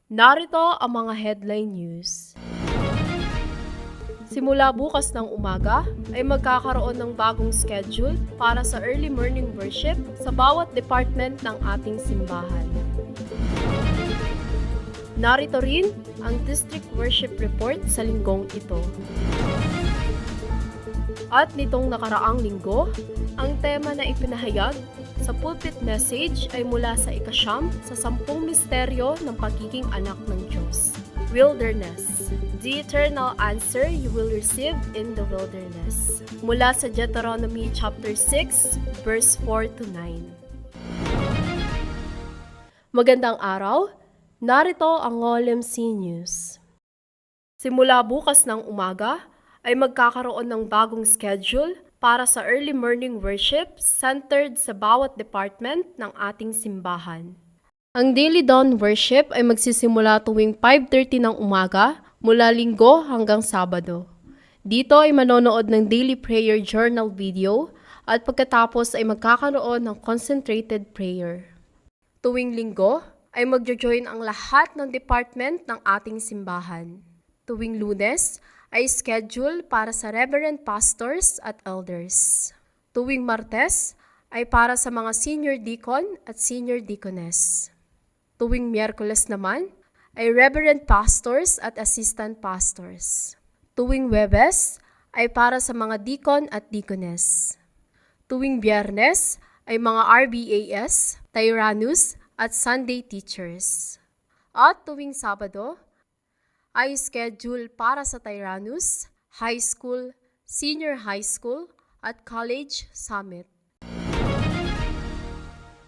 Narito ang mga headline news. Simula bukas ng umaga ay magkakaroon ng bagong schedule para sa early morning worship sa bawat department ng ating simbahan. Narito rin ang district worship report sa linggong ito. At nitong nakaraang linggo, ang tema na ipinahayag sa pulpit message ay mula sa ika-9 sa 10 misteryo ng pagiging anak ng Diyos. Wilderness. The eternal answer you will receive in the wilderness. Mula sa Deuteronomy chapter 6, verse 4 to 9. Magandang araw. Narito ang OLMC News. Simula bukas ng umaga ay magkakaroon ng bagong schedule para sa early morning worship centered sa bawat department ng ating simbahan. Ang Daily Dawn Worship ay magsisimula tuwing 5:30 ng umaga mula Linggo hanggang Sabado. Dito ay manonood ng Daily Prayer Journal video at pagkatapos ay magkakaroon ng concentrated prayer. Tuwing Linggo ay magjo-join ang lahat ng department ng ating simbahan. Tuwing Lunes ay schedule para sa Reverend Pastors at Elders. Tuwing Martes ay para sa mga Senior Deacon at Senior Deaconess. Tuwing Miyerkules naman ay Reverend Pastors at Assistant Pastors. Tuwing Huwebes ay para sa mga Deacon at Deaconess. Tuwing Biyernes ay mga RBAS, Tyrannus at Sunday Teachers. At tuwing Sabado ay schedule para sa Tyrannus, High School, Senior High School at College Summit.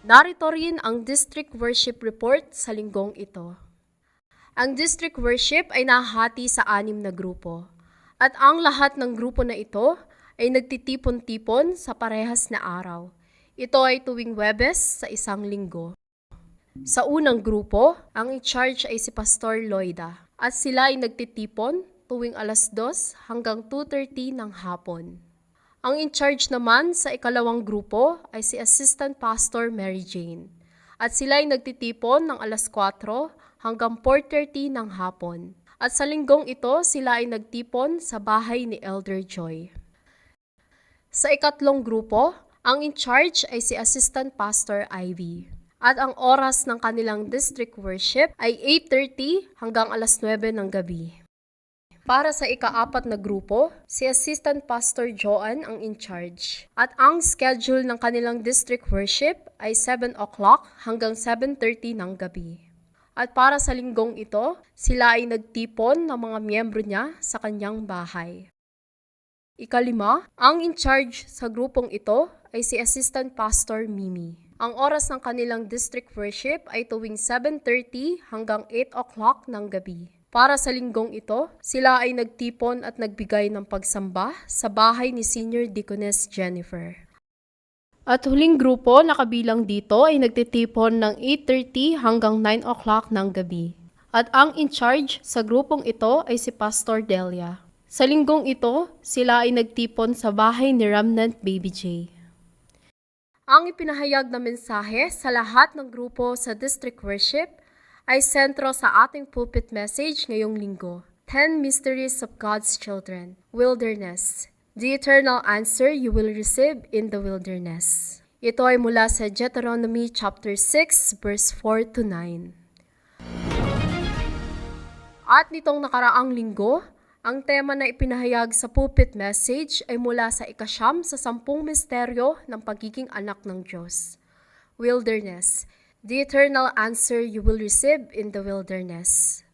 Narito rin ang District Worship Report sa linggong ito. Ang District Worship ay nahati sa 6 na grupo at ang lahat ng grupo na ito ay nagtitipon-tipon sa parehas na araw. Ito ay tuwing Huwebes sa isang linggo. Sa unang grupo, ang in-charge ay si Pastor Loida at sila ay nagtitipon tuwing 2:00 hanggang 2:30 ng hapon. Ang in-charge naman sa ikalawang grupo ay si Assistant Pastor Mary Jane at sila ay nagtitipon ng 4:00 hanggang 4:30 ng hapon. At sa linggong ito, sila ay nagtipon sa bahay ni Elder Joy. Sa ikatlong grupo, ang in-charge ay si Assistant Pastor Ivy. At ang oras ng kanilang district worship ay 8:30 hanggang 9:00 ng gabi. Para sa ika-4 na grupo, si Assistant Pastor Joan ang in-charge. At ang schedule ng kanilang district worship ay 7:00 hanggang 7:30 ng gabi. At para sa linggong ito, sila ay nagtipon ng mga miyembro niya sa kanyang bahay. Ika-5, ang in-charge sa grupong ito ay si Assistant Pastor Mimi. Ang oras ng kanilang district worship ay tuwing 7:30 hanggang 8:00 ng gabi. Para sa linggong ito, sila ay nagtipon at nagbigay ng pagsamba sa bahay ni Senior Deaconess Jennifer. At huling grupo na kabilang dito ay nagtitipon ng 8:30 hanggang 9:00 ng gabi. At ang in-charge sa grupong ito ay si Pastor Delia. Sa linggong ito, sila ay nagtipon sa bahay ni Remnant Baby J. Ang ipinahayag na mensahe sa lahat ng grupo sa district worship ay sentro sa ating pulpit message ngayong linggo. 10 Mysteries of God's Children. Wilderness. The eternal answer you will receive in the wilderness. Ito ay mula sa Deuteronomy chapter 6, verse 4 to 9. At nitong nakaraang linggo, ang tema na ipinahayag sa pulpit message ay mula sa ika-9 sa 10 misteryo ng pagiging anak ng Diyos. Wilderness. The eternal answer you will receive in the wilderness.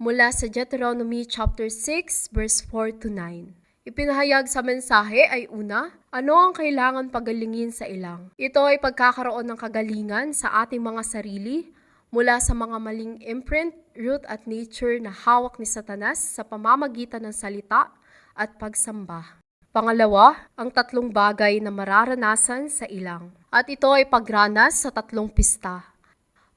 Mula sa Deuteronomy chapter 6, verse 4 to 9. Ipinahayag sa mensahe ay una, ano ang kailangan pagalingin sa ilang? Ito ay pagkakaroon ng kagalingan sa ating mga sarili, mula sa mga maling imprint, root at nature na hawak ni Satanas sa pamamagitan ng salita at pagsamba. Pangalawa, ang 3 bagay na mararanasan sa ilang. At ito ay pagranas sa 3 pista.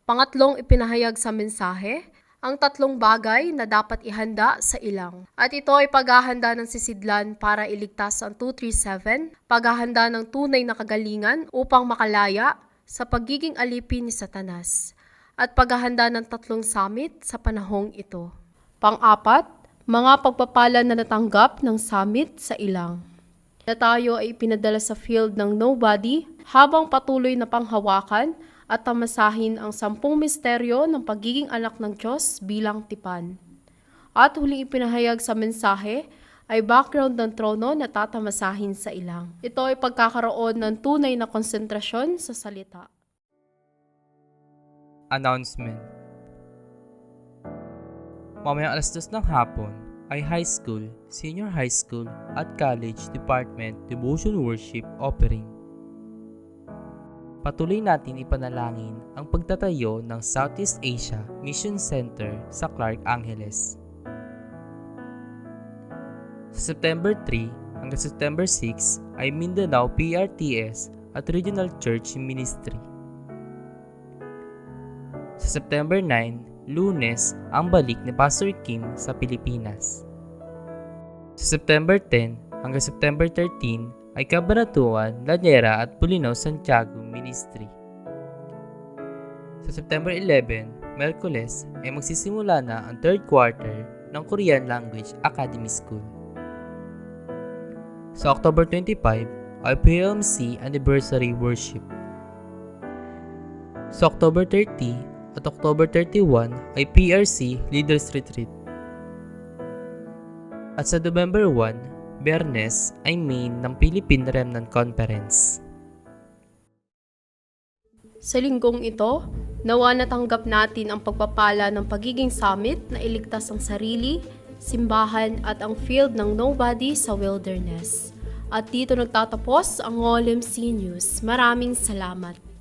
Pangatlong ipinahayag sa mensahe, ang 3 bagay na dapat ihanda sa ilang. At ito ay paghahanda ng sisidlan para iligtas ang 237, paghahanda ng tunay na kagalingan upang makalaya sa pagiging alipin ni Satanas. at paghahanda ng 3 summit sa panahong ito. Pang-apat, mga pagpapala na natanggap ng summit sa ilang. Na tayo ay pinadala sa field ng nobody habang patuloy na panghawakan at tamasahin ang 10 misteryo ng pagiging anak ng Diyos bilang tipan. At huling ipinahayag sa mensahe ay background ng trono na tatamasahin sa ilang. Ito ay pagkakaroon ng tunay na konsentrasyon sa salita. Announcement. Mamayang 2:00 ng hapon ay high school, senior high school at college department devotion worship offering. Patuloy natin ipanalangin ang pagtatayo ng Southeast Asia Mission Center sa Clark Angeles. Sa September 3 hanggang September 6 ay Mindanao PRTS at Regional Church Ministry. Sa September 9, Lunes, ang balik ni Pastor Kim sa Pilipinas. Sa September 10 hanggang September 13 ay Cabanatuan, Llanera at Bulinaw, Santiago Ministry. Sa September 11, Merkules ay magsisimula na ang 3rd quarter ng Korean Language Academy School. Sa October 25 ay PLMC Anniversary Worship. Sa October 30 at October 31 ay PRC Leaders Retreat. At sa November 1, Biyernes ay main ng Philippine Remnant Conference. Sa linggong ito, nawa natanggap natin ang pagpapala ng pagiging summit na iligtas ang sarili, simbahan at ang field ng nobody sa wilderness. At dito nagtatapos ang OLMC News. Maraming salamat.